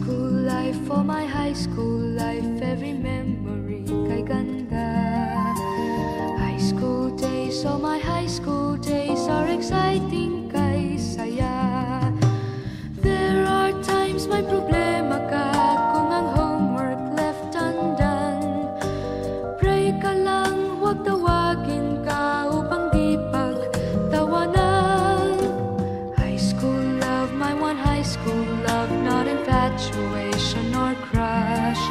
school life, for my high school life, every memory kay ganda. High school days, oh my high school days are exciting kay saya. There are times may problema ka kung ang homework left undone. Pray ka lang, huwag tawagin ka upang di pagtawanan. High school love, my one high school love, not infatuation or crush.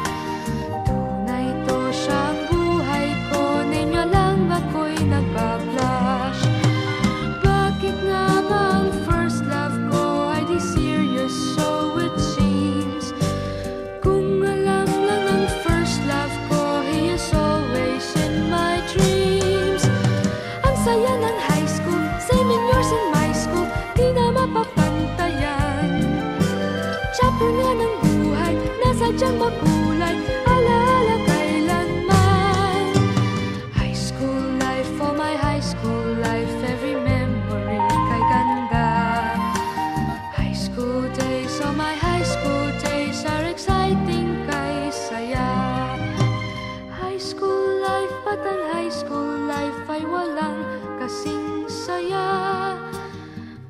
Tunay to siyang buhay ko, ninyo lang ako'y nagbablush. Bakit nga ba ang first love ko ay di serious, so it seems? Kung alam lang ang first love ko, he is always in my dreams. Ang saya ng high school, same in yours in my school, di na mapapantayan. Chapter nga ng buhay, nasadyang makulay, alaala kailanman. High school life, for my high school life, every memory kay ganda. High school days, oh my high school days are exciting kay saya. High school life, at ang high school life ay walang kasing saya.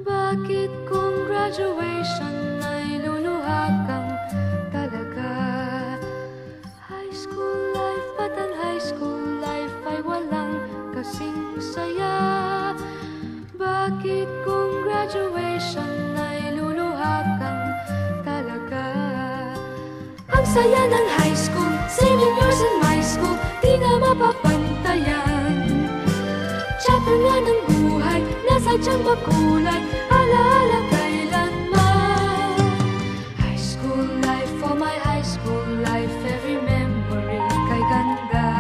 Bakit kung graduation ay luluha kang talaga? High school life, at ang high school life ay walang kasing saya. Bakit kung graduation ay luluha kang talaga? Ang saya ng high school, same in yours in my school, di na mapapantayan. Chapter nga ng buhay, nasadyang makulay, alaala kailanman. High school life, for my high school life, every memory kay ganda.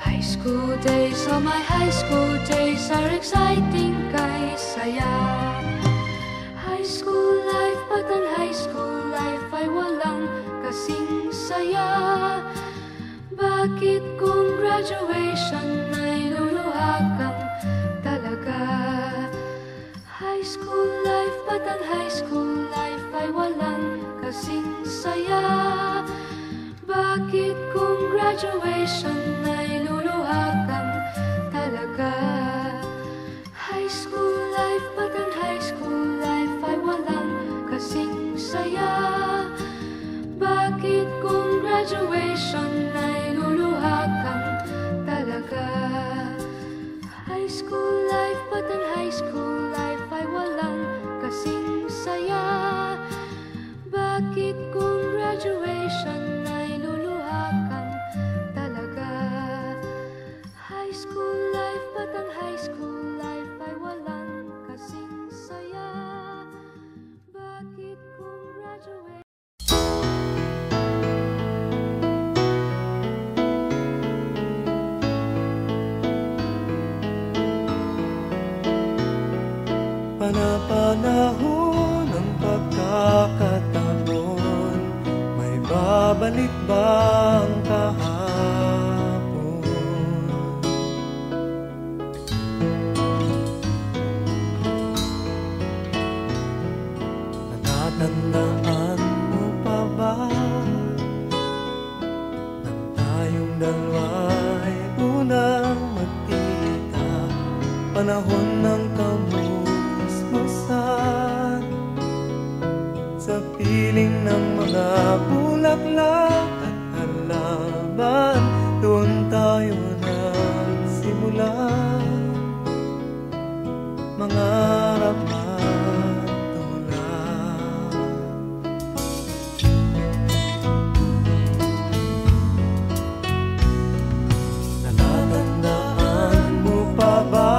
High school days, oh my high school days are exciting kay saya. High school life, at ang high school life ay walang kasing saya. Bakit kung graduation ay luluha kang talaga? High school life, at ang high school life ay walang kasing saya. Bakit kung graduation ay luluha kang talaga? High school life, at ang high school life ay walang kasing saya. Bakit kung graduation ay luluha kang talaga? High school life, at ang high school life ay walang kasing saya. Bakit kung graduation ay luluha kang talaga? High school life, at ang high school life ay walang kasing saya. Bakit kung graduation Panapanahon ng pagkakataon, may babalik bang kahapon? Natatandaan mo pa ba nang tayong dalawa'y unang magkita? Panahon ng kamusmusan, sa piling ng mga bulaklak at halaman, doon tayo nagsimula mangarap at tumulak. Natatandaan mo pa ba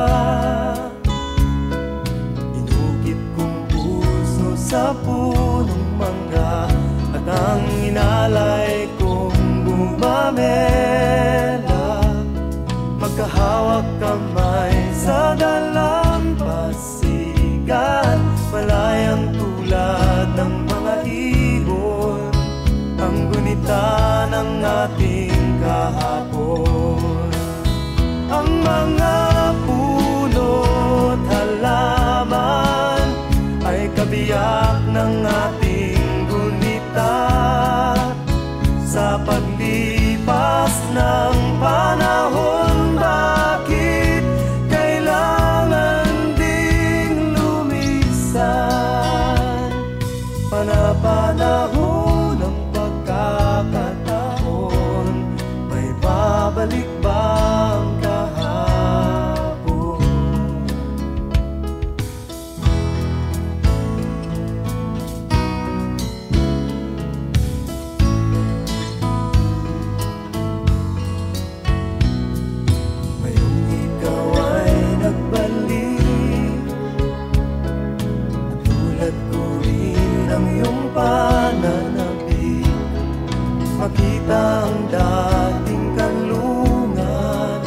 inukit kong puso sa punong mangga, at ang inalay kong bumamela, magkahawak kamay sa dalampasigan. panahon ng pagkakataon, may babalik ba ang kahapon? Ngayong ikaw ay nagbalik, natulad ko rin ang iyong pananabik, makita ang dating kanlungan,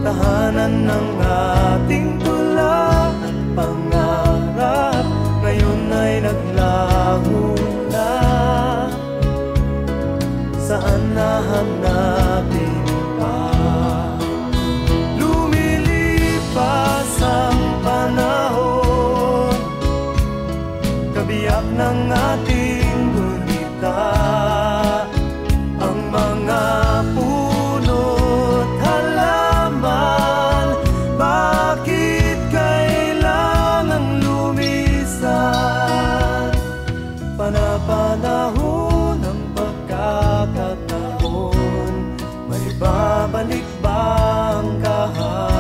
tahanan ng ating tula at pangarap, ngayon ay naglaho na. Saan nahanapin pa? Lumilipas ang panahon, kabiyak ng ating gulita, ang mga puno't halaman. Bakit kailangang lumisan? Panapanahon ng pagkakataon, may babalik ba ang kahapon?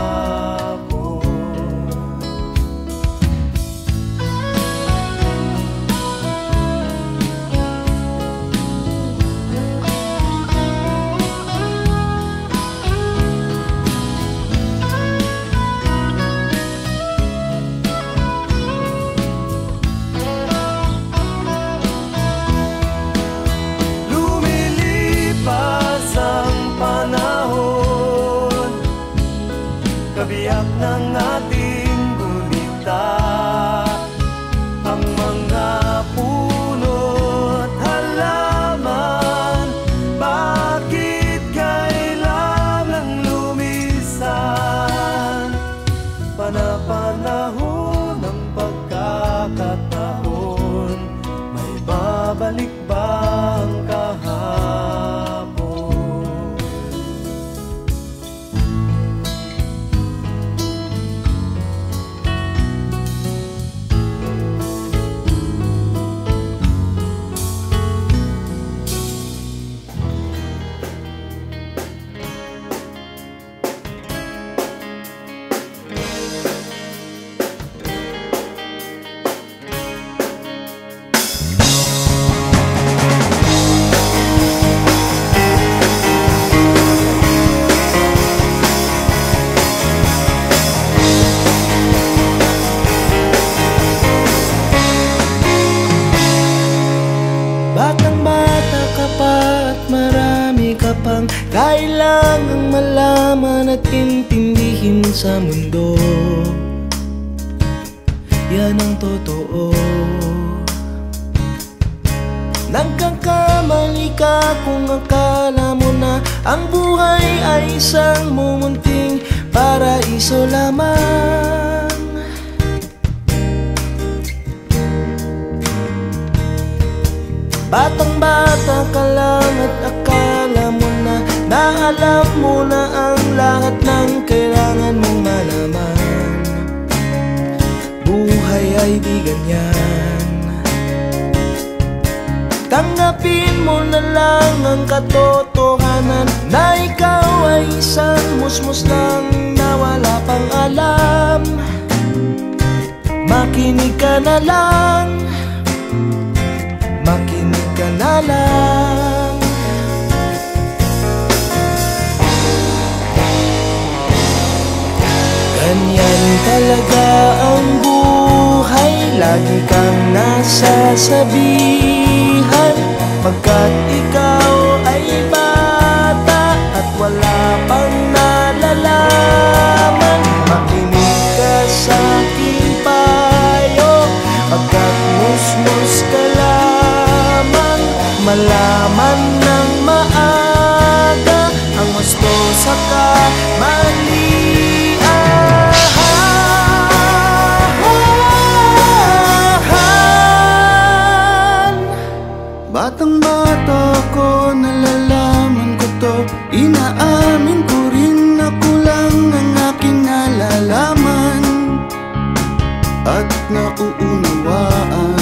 Lumilipas ang panahon, kabiyak ng ating gulita, ang mga puno't halaman. Bakit kailangang lumisan? Panapanahon ng pagkakataon, may babalik ba ang kahapon? Batang-bata ka pa at marami ka pang kailangang malaman at intindihin sa mundo. Yan ang totoo. Nagkakamali ka kung akala mo na ang buhay ay isang mumunting paraiso lamang. Batang-bata ka lang at akala mo na alam mo na ang lahat ng kailangan mong malaman. Buhay ay di ganyan. Tanggapin mo na lang ang katotohanan na ikaw ay isang musmus lang na wala pang alam. Makinig ka na lang, makinig ka na lang. Ganyan talaga ang buhay, lagi kang nasasabihan, pagkat ikaw ay bata at wala pang nalalaman. Makinig ka sa aking payo, pagkat musmus ka lamang. Malaman ng maaga ang gusto sa kamalian. Batang-bata ko, nalalaman ko to, inaamin ko rin, ako lang ang aking nalalaman at nauunawaan.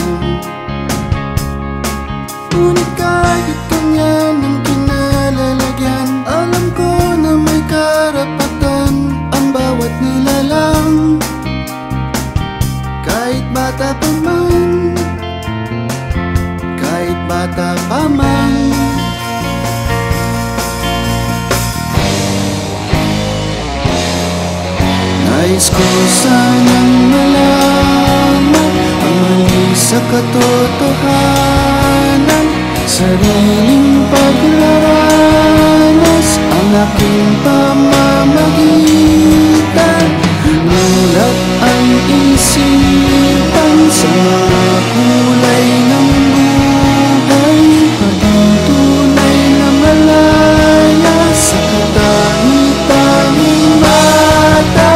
Ngunit kahit ganyan ang kinalalagyan, alam ko na may karapatan ang bawat nilalang. Kahit bata pa man, kahit bata pa man. Nais ko sanang malaman ang mali sa katotohanan, sariling paglaranas ang aking pamamagitan. Mulat ang isipan sa mga kulay ng buhay, maging tunay na malaya sa katangi-tanging mata.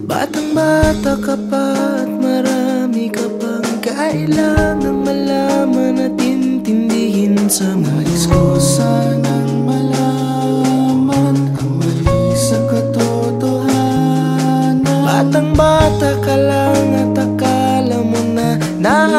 Batang-bata ka pa at marami ka pang kailangan malaman at intindihin. Sa nais ko sanang malaman ang mali sa katotohanan. Batang-bata ka lang at akala mo na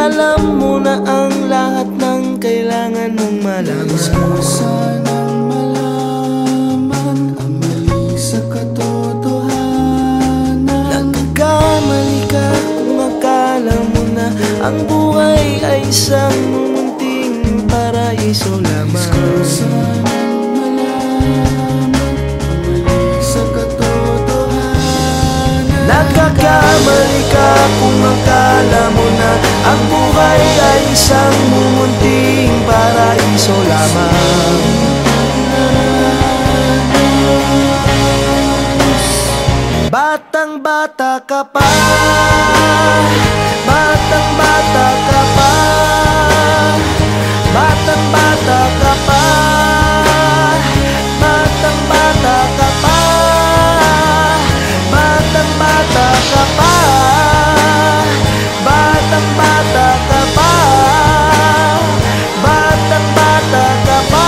alam mo na ang lahat ng kailangan mong malaman. Nais ko sanang malaman ang mali sa katotohanan. Nagkakamali ka kung akala mo na ang buhay ay isang munting paraiso lamang. Nais ko sanang malaman ang mali sa katotohanan. Nagkakamali ka kung akala mo na ang buhay ay isang munting paraiso lamang. Batang-bata ka pa, batang-bata ka pa, batang-bata ka pa, batang-bata ka pa, batang-bata ka pa, batang-bata ka pa, batang-bata ka pa,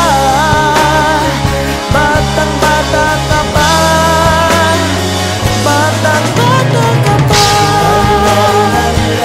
batang-bata ka pa.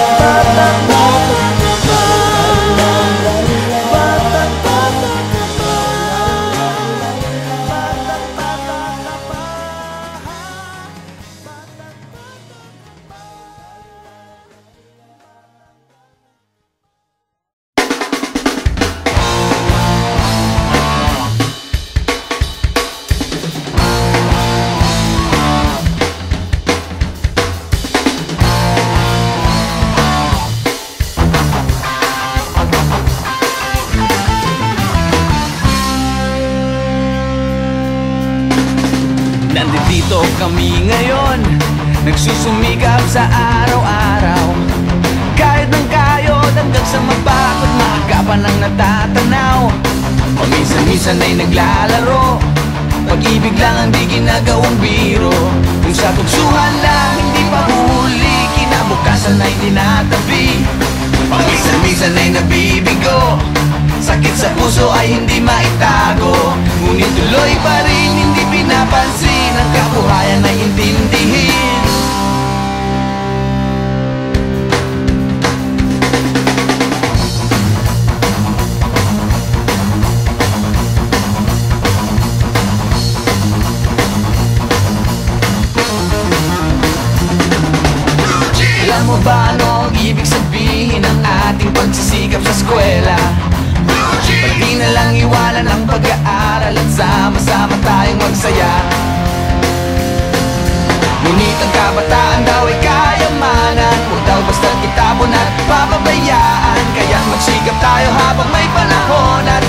Nandito kami ngayon, nagsusumikap sa araw-araw. Kahit ng kayod hanggang sa mapagod, maagapan ang natatanaw. Paminsan-minsan ay naglalaro, pag-ibig lang ang di ginagawang biro. Kung sa tuksuhan lang hindi pa huli, kinabukasan ay tinatabi. Paminsan-minsan ay nabibigo, sakit sa puso ay hindi maitago. Ngunit tuloy pa rin hindi pinapansin, ang kabuhayan ay intindihin. Alam mo ba ano ang ibig sabihin ng ating pagsisikap sa eskwela? Pati na lang iwanan ang pag-aaral at sama-sama tayong magsaya. Ngunit ang kabataan daw ay kayamanan, huwag daw basta't kitapon at papabayaan. Kaya magsikap tayo habang may panahon at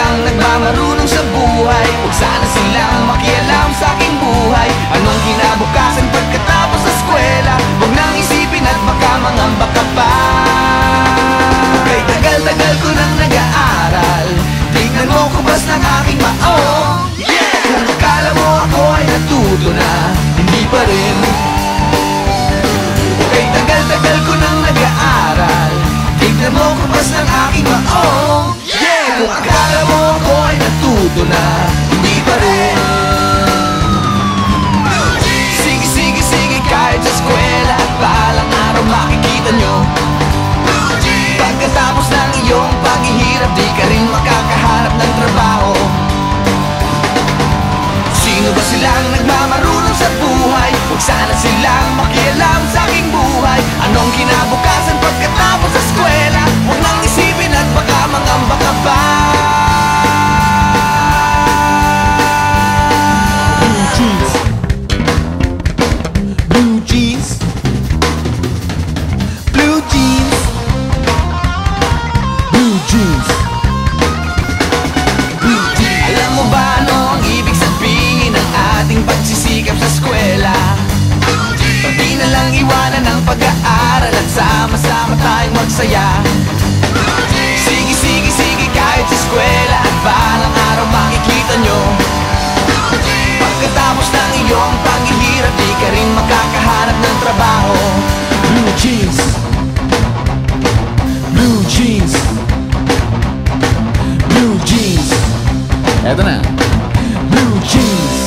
silang nagmamarunong sa buhay. Huwag sana silang makialam sa aking buhay. Anong kinabukasan pagkatapos sa eskwela? Huwag nang isipin at baka mangamba ka pa. Kay tagal-tagal ko nang nag-aaral, tignan mo kubas ng aking maong. Kung akala mo ako ay natuto na, hindi pa rin. Kay tagal-tagal ko nang nag-aaral, tignan mo kubas ng aking maong. Kung akala mo ako ay natuto na, hindi pa rin. Sige, sige, sige, kahit sa eskwela at balang araw makikita nyo. Pagkatapos ng iyong paghihirap, di ka rin makakahanap ng trabaho. Sino ba silang nagmamarunong sa buhay? Huwag sana silang makialam sa aking buhay. Anong kinabukasan pagkatapos sa eskwela? Huwag nang isipin at baka mangamba ka pa. Blue jeans, blue jeans, blue jeans, blue jeans, blue jeans. Alam mo ba ano ang ibig sabihin ng ating pagsisikap sa eskwela? Pag di na lang iwanan ang pag-aaral at sama-sama tayong magsaya. Sige, sige, sige, kahit sa eskwela at balang araw makikita nyo. Pagkatapos ng iyong paghihirap, di ka rin makakahanap ng trabaho. Blue jeans, blue jeans, blue jeans. Eto na, blue jeans.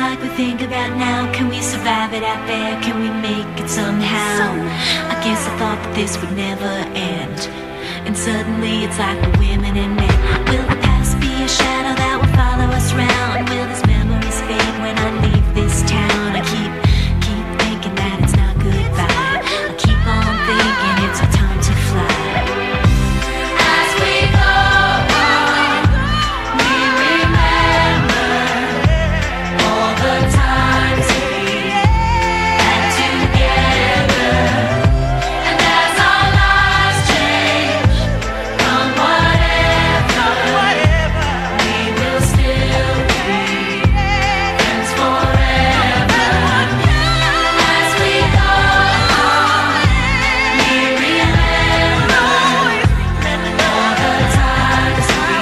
like we think about now. Can we survive it out there? Can we make it somehow? I guess I thought that this would never end, and suddenly it's like the women and men. Will the past be a shadow that will follow us round? Will these memories fade when I leave this town? I keep thinking that it's not goodbye. I keep on thinking it's our time to fly. As we go on, we remember all the times we had together. And as our lives change from whatever, we will still be friends forever. As we go on, we remember all the times we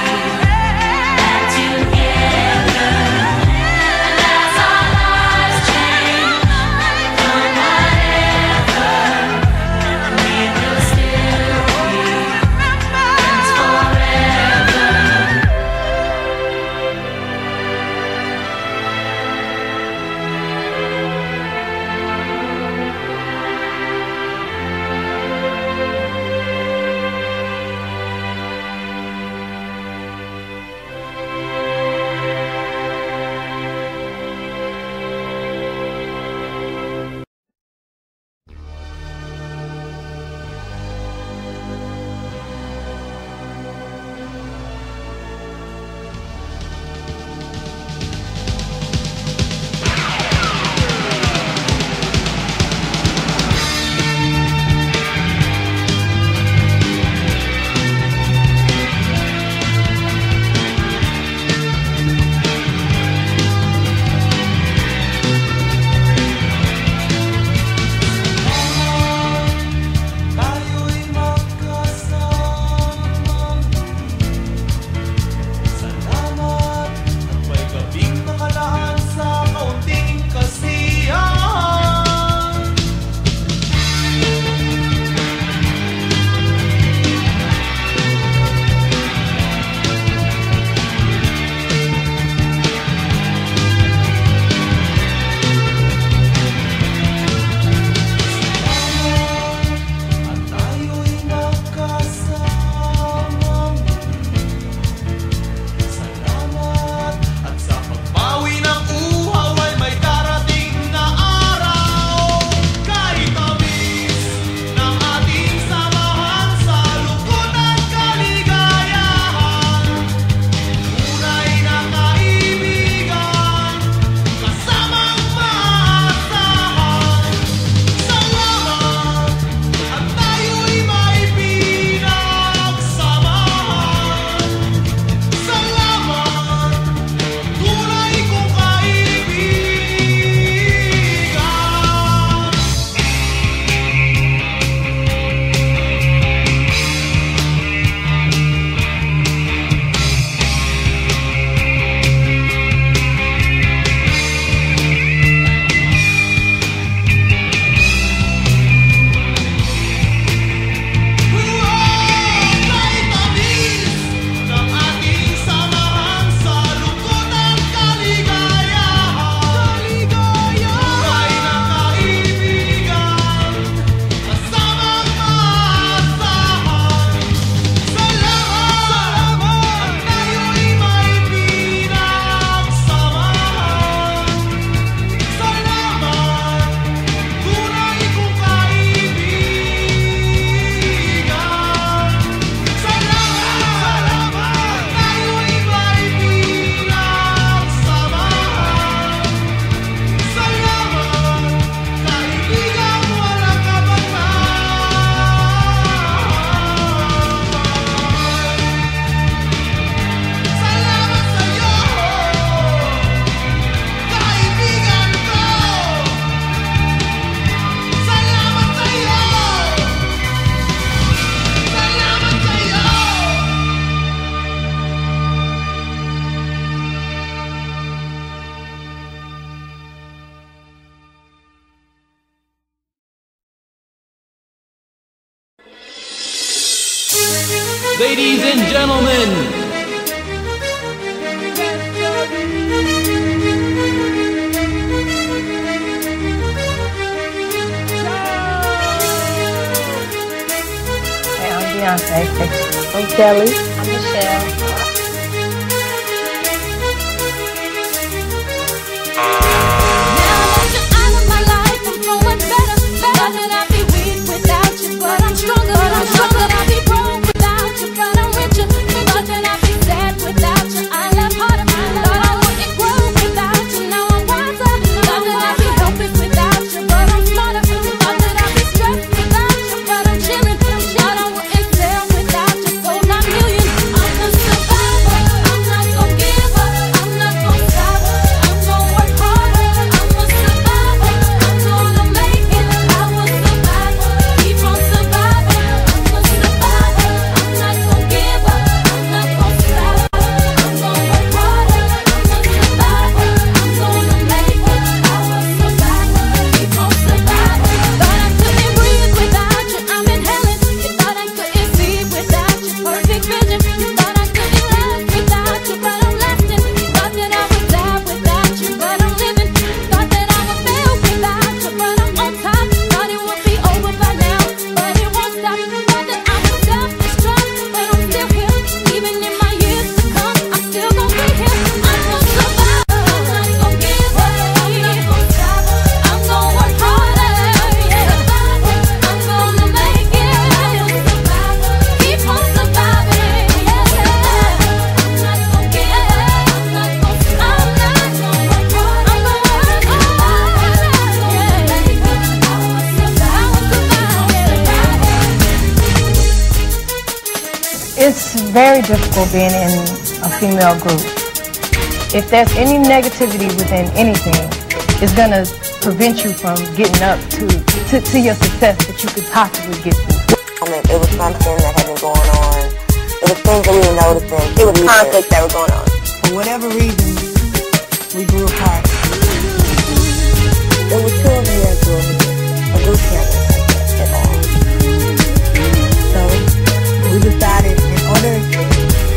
had together. And as our lives change from whatever, we will still be friends forever. Tayo'y magkasama. Salamat at may gabing nakalaan sa kaunting kasiyahan. At tayo'y magkasama. Salamat at sa pagbawi ng uhaw ay may darating na araw. Kahit tamis ng ating samahan sa lungkot at kaligayahan, tunay na kaibigan, kasamang maasahan. Salamat at tayo'y may pinagsamahan. Salamat, tunay kong kaibigan. Kahit tamis ng ating samahan sa lungkot at kaligayahan, tunay na kaibigan, kasamang maasahan. Salamat at tayo'y may pinagsamahan. Salamat, tunay kong kaibigan. Salamat, tayo'y may pinagsamahan. Salamat, kaibigang walang kapatid. Salamat sa'yo, kaibigan ko. Salamat sa'yo. Salamat sa'yo. Ladies and gentlemen, Beyonce. I'm Kelly. I'm Michelle. It's very difficult being in a female group. If there's any negativity within anything, it's going to prevent you from getting up to your success that you could possibly get to. It was something that had been going on. It was things that we were noticing. It was conflicts that were going on. For whatever reason, we grew apart. There were two of you that grew a group together at all. So we decided in order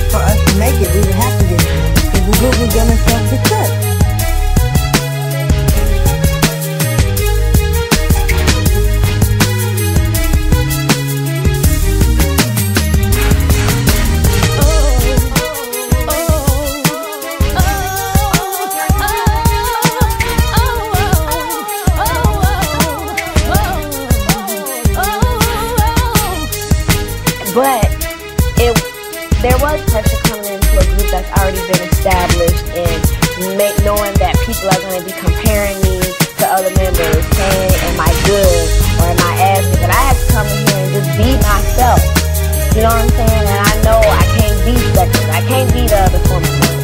for us to make it, we would have to get it. Because the group was going to self-success. But there was pressure coming into a group that's already been established, and knowing that people are going to be comparing me to other members, saying, am I good or am I average? But I had to come in here and just be myself. You know what I'm saying? And I know I can't be second. I can't be the other former members.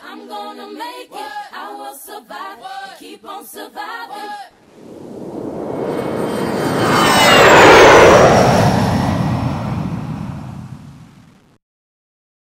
I'm gonna make it. I will survive. Keep on surviving.